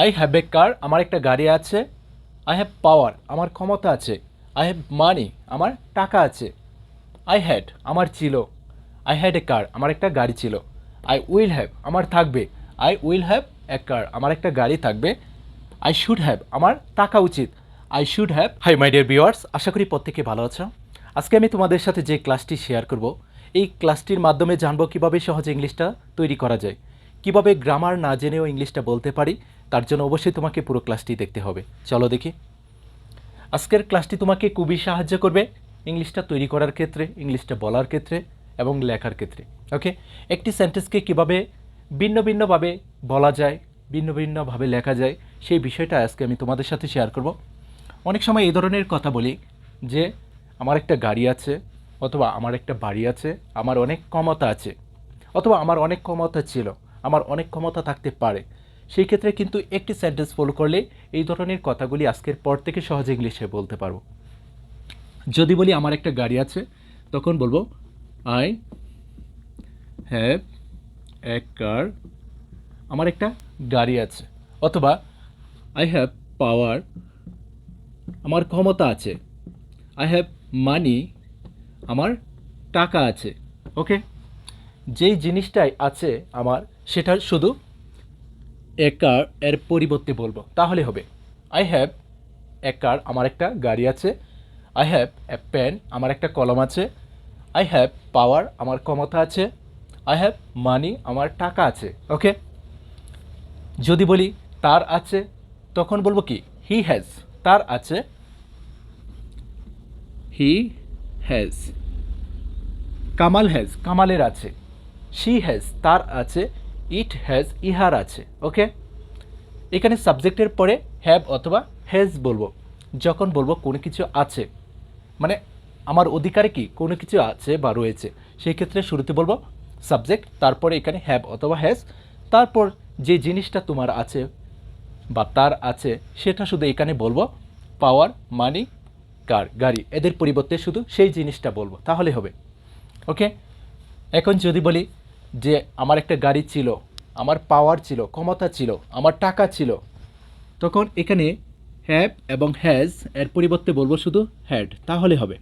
I have a car, আমার একটা গাড়ি আছে। আই হ্যাভ পাওয়ার, আমার ক্ষমতা আছে। আই হ্যাভ মানি, আমার টাকা আছে। আই হ্যাড, আমার ছিল। আই হ্যাড এ কার, আমার একটা গাড়ি ছিল। আই উইল হ্যাভ, আমার থাকবে। I will have a car, আমার একটা গাড়ি থাকবে। আই শুড হ্যাভ, আমার টাকা উচিত। I should have. Hi my dear viewers, আশা করি প্রত্যেকে ভালো আছো। আজকে আমি তোমাদের সাথে যে ক্লাসটি শেয়ার করব, এই ক্লাসটির মাধ্যমে জানবো কিভাবে সহজে ইংলিশটা তৈরি করা যায়, কিভাবে গ্রামার না জেনেও ইংলিশটা বলতে পারি। তার জন্য অবশ্যই তোমাকে পুরো ক্লাসটি দেখতে হবে। চলো দেখি। আজকের ক্লাসটি তোমাকে খুবই সাহায্য করবে ইংলিশটা তৈরি করার ক্ষেত্রে, ইংলিশটা বলার ক্ষেত্রে এবং লেখার ক্ষেত্রে। ওকে, একটি সেন্টেন্সকে কিভাবে ভিন্ন ভিন্নভাবে বলা যায়, ভিন্ন ভিন্নভাবে লেখা যায়, সেই বিষয়টা আজকে আমি তোমাদের সাথে শেয়ার করব। অনেক সময় এই ধরনের কথা বলি যে আমার একটা গাড়ি আছে, অথবা আমার একটা বাড়ি আছে, আমার অনেক ক্ষমতা আছে, অথবা আমার অনেক ক্ষমতা ছিল, আমার অনেক ক্ষমতা থাকতে পারে। সেই ক্ষেত্রে কিন্তু একটি সেন্টেন্স ফলো করলে এই ধরনের কথাগুলি আজকের পর থেকে সহজে ইংলিশে বলতে পারবো। যদি বলি আমার একটা গাড়ি আছে, তখন বলবো আই হ্যাভ এ কার, আমার একটা গাড়ি আছে। অথবা আই হ্যাভ পাওয়ার, আমার ক্ষমতা আছে। আই হ্যাভ মানি, আমার টাকা আছে। ওকে, যেই জিনিসটাই আছে আমার, সেটা শুধু এ কার এর পরিবর্তে বলবো, তাহলে হবে আই হ্যাভ এ কার, আমার একটা গাড়ি আছে। আই হ্যাভ এ পেন, আমার একটা কলম আছে। আই হ্যাভ পাওয়ার, আমার ক্ষমতা আছে। আই হ্যাভ মানি, আমার টাকা আছে। ওকে, যদি বলি তার আছে, তখন বলবো কি হি হ্যাজ, তার আছে। He has. কামাল হ্যাজ, কামালের আছে। শি হ্যাজ, তার আছে। ইট হ্যাজ, ইহার আছে। ওকে, এখানে সাবজেক্টের পরে হ্যাভ অথবা হ্যাজ বলবো যখন বলবো কোনো কিছু আছে, মানে আমার অধিকারে কি কোনো কিছু আছে বা রয়েছে, সেই ক্ষেত্রে শুরুতে বলবো সাবজেক্ট, তারপরে এখানে হ্যাভ অথবা হ্যাজ, তারপর যে জিনিসটা তোমার আছে বা তার আছে সেটা শুধু এখানে বলবো পাওয়ার, মানি, কার, গাড়ি, এদের পরিবর্তে শুধু সেই জিনিসটা বলবো, তাহলে হবে। ওকে, এখন যদি বলি যে আমার একটা গাড়ি ছিল, আমার পাওয়ার ছিল, ক্ষমতা ছিল, আমার টাকা ছিল, তখন এখানে হ্যাভ এবং হ্যাজ এর পরিবর্তে বলবো শুধু হ্যাড, তাহলে হবে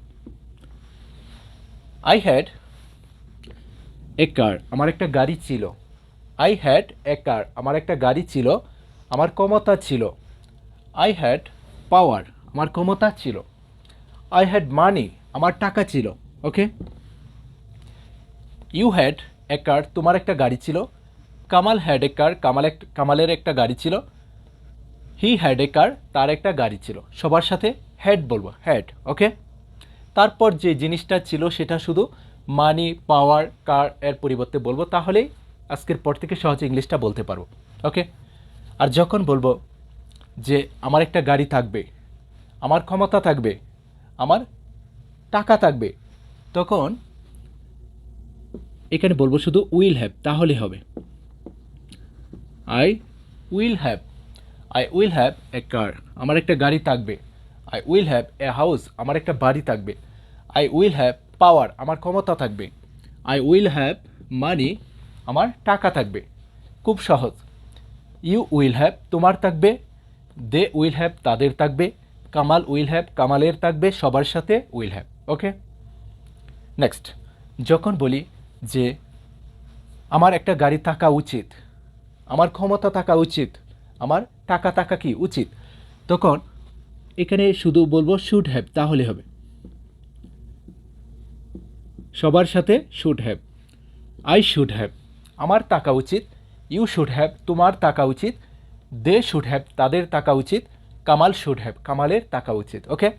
আই হ্যাড এ কার, আমার একটা গাড়ি ছিল। আই হ্যাড এ কার, আমার একটা গাড়ি ছিল, আমার ক্ষমতা ছিল। আই হ্যাড পাওয়ার, আমার ক্ষমতা ছিল। আই হ্যাড মানি, আমার টাকা ছিল। ওকে, ইউ হ্যাড এ কার, তোমার একটা গাড়ি ছিল। কামাল হ্যাড এ কার, কামালের একটা গাড়ি ছিল। হি হ্যাড এ কার, তার একটা গাড়ি ছিল। সবার সাথে হ্যাড বলবো, হ্যাড। ওকে, তারপর যে জিনিসটা ছিল সেটা শুধু মানি, পাওয়ার, কার এর পরিবর্তে বলবো, তাহলেই আজকের পর থেকে সহজে ইংলিশটা বলতে পারবো। ওকে, আর যখন বলবো যে আমার একটা গাড়ি থাকবে, আমার ক্ষমতা থাকবে, আমার টাকা থাকবে, তখন এখানে বলবো শুধু উইল হ্যাভ, তাহলে হবে I will have. I will have a car, আমার একটা গাড়ি থাকবে। I will have a house, আমার একটা বাড়ি থাকবে। আই উইল হ্যাভ পাওয়ার, আমার ক্ষমতা থাকবে। আই উইল হ্যাভ মানি, আমার টাকা থাকবে। খুব সহজ। ইউ উইল হ্যাভ, তোমার থাকবে। দে উইল হ্যাভ, তাদের থাকবে। কামাল উইল হ্যাভ, কামালের থাকবে। সবার সাথে উইল হ্যাভ। ওকে, নেক্সট, যখন বলি যে আমার একটা গাড়ি থাকা উচিত, আমার ক্ষমতা থাকা উচিত, আমার টাকা থাকা কি উচিত, তখন এখানে শুধু বলবো শুড হ্যাভ, তাহলে হবে সবার সাথে should have. I should have, আমার থাকা উচিত। ইউ শুড হ্যাভ, তোমার থাকা উচিত। দে শুড হ্যাভ, তাদের থাকা উচিত। কামাল শুড হ্যাভ, কামালের থাকা উচিত। ওকে,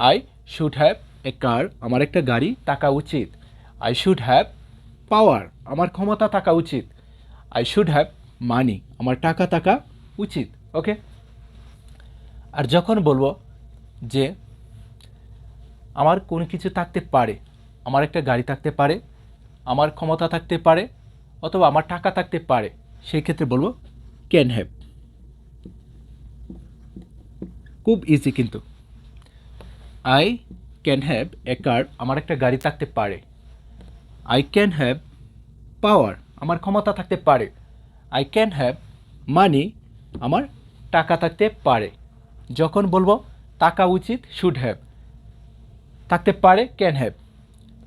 I should have a car, আমার একটা গাড়ি থাকা উচিত। আই শুড হ্যাভ পাওয়ার, আমার ক্ষমতা থাকা উচিত। আই শুড হ্যাভ মানি, আমার টাকা থাকা উচিত। ওকে, আর যখন বলবো যে আমার কোনো কিছু থাকতে পারে, আমার একটা গাড়ি থাকতে পারে, আমার ক্ষমতা থাকতে পারে, অথবা আমার টাকা থাকতে পারে, সেই ক্ষেত্রে বলবো ক্যান হ্যাভ। খুব ইজি কিন্তু। I can have a car, আমার একটা গাড়ি থাকতে পারে। আই ক্যান হ্যাভ পাওয়ার, আমার ক্ষমতা থাকতে পারে। আই ক্যান হ্যাভ মানি, আমার টাকা থাকতে পারে। যখন বলবো থাকা উচিত শুড হ্যাভ, থাকতে পারে ক্যান হ্যাভ,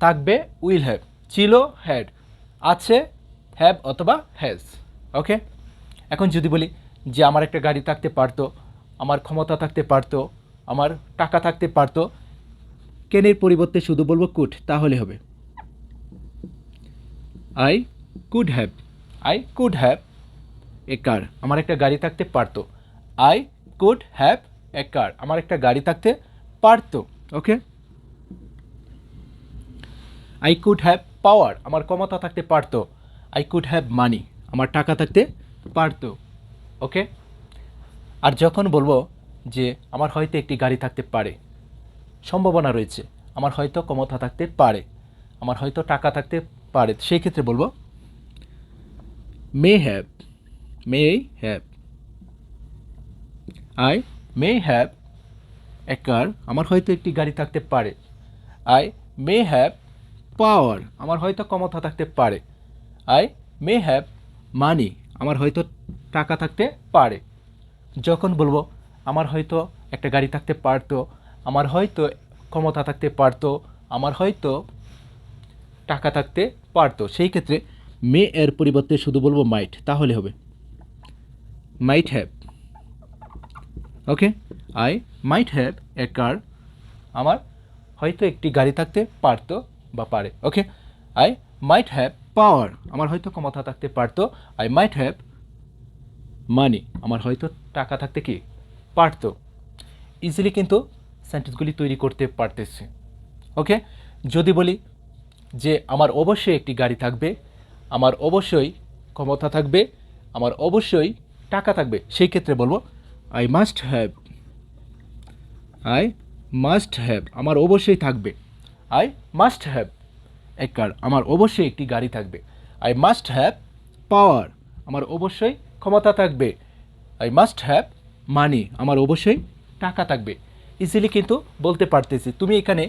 থাকবে উইল হ্যাভ, ছিল হ্যাড, আছে হ্যাভ অথবা হ্যাজ। ওকে, এখন যদি বলি যে আমার একটা গাড়ি থাকতে পারতো, আমার ক্ষমতা থাকতে পারতো, আমার টাকা থাকতে পারতো, ক্যানের পরিবর্তে শুধু বলবো কুড, তাহলে হবে I could have. I could have a car, আমার একটা গাড়ি থাকতে পারতো। I could have a car, আমার একটা গাড়ি থাকতে পারতো। Okay, I could have power, আমার ক্ষমতা থাকতে পারতো। আই কুড হ্যাভ মানি, আমার টাকা থাকতে পারতো। ওকে, আর যখন বলবো যে আমার হয়তো একটি গাড়ি থাকতে পারে, সম্ভাবনা রয়েছে, আমার হয়তো ক্ষমতা থাকতে পারে, আমার হয়তো টাকা থাকতে পারে, সেই ক্ষেত্রে বলবো may have. May have. I may have a car, আমার হয়তো একটি গাড়ি থাকতে পারে। আই মে হ্যাভ পাওয়ার, আমার হয়তো ক্ষমতা থাকতে পারে। আই মে হ্যাভ মানি, আমার হয়তো টাকা থাকতে পারে। যখন বলবো আমার হয়তো একটা গাড়ি থাকতে পারতো, আমার হয়তো ক্ষমতা থাকতে পারতো, আমার হয়তো টাকা থাকতে পারতো, সেই ক্ষেত্রে মে এর পরিবর্তে শুধু বলবো মাইট, তাহলে হবে might have. Okay, I might have a car, আমার হয়তো একটি গাড়ি থাকতে পারতো বা পারে। ওকে, আই মাইট হ্যাভ পাওয়ার, আমার হয়তো ক্ষমতা থাকতে পারতো। আই মাইট হ্যাভ মানি, আমার হয়তো টাকা থাকতে কি পারতো। ইজিলি কিন্তু সেন্টেন্সগুলি তৈরি করতে পারতেছি। ওকে, যদি বলি যে আমার অবশ্যই একটি গাড়ি থাকবে, আমার অবশ্যই ক্ষমতা থাকবে, আমার অবশ্যই টাকা থাকবে, সেই ক্ষেত্রে বলবো I must have. I must have, আমার অবশ্যই থাকবে। I must have a car, আমার অবশ্যই একটি গাড়ি থাকবে। আই মাস্ট হ্যাভ পাওয়ার, আমার অবশ্যই ক্ষমতা থাকবে। আই মাস্ট হ্যাভ মানি, আমার অবশ্যই টাকা থাকবে। ইজিলি কিন্তু বলতে পারতেছি। তুমি এখানে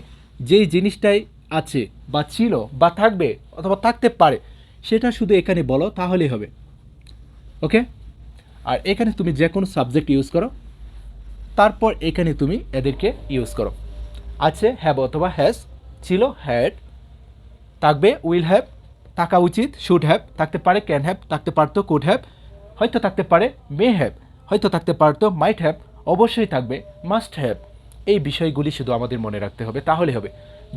যেই জিনিসটাই আছে বা ছিল বা থাকবে অথবা থাকতে পারে, সেটা শুধু এখানে বলো, তাহলেই হবে। ওকে, আর এখানে তুমি যে কোনো সাবজেক্ট ইউজ করো, তারপর এখানে তুমি এদেরকে ইউজ করো। আছে হ্যাভ অথবা হ্যাজ, ছিল হ্যাড, থাকবে উইল হ্যাভ, থাকা উচিত শুড হ্যাভ, থাকতে পারে ক্যান হ্যাভ, থাকতে পারতো কুড হ্যাভ, হয়তো থাকতে পারে মে হ্যাভ, হয়তো থাকতে পারতো মাইট হ্যাভ, অবশ্যই থাকবে মাস্ট হ্যাভ। এই বিষয়গুলি শুধু আমাদের মনে রাখতে হবে, তাহলে হবে।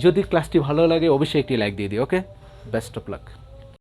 যদি ক্লাসটি ভালো লাগে অবশ্যই একটি লাইক দিয়ে দিও। ওকে, বেস্ট অফ লাক।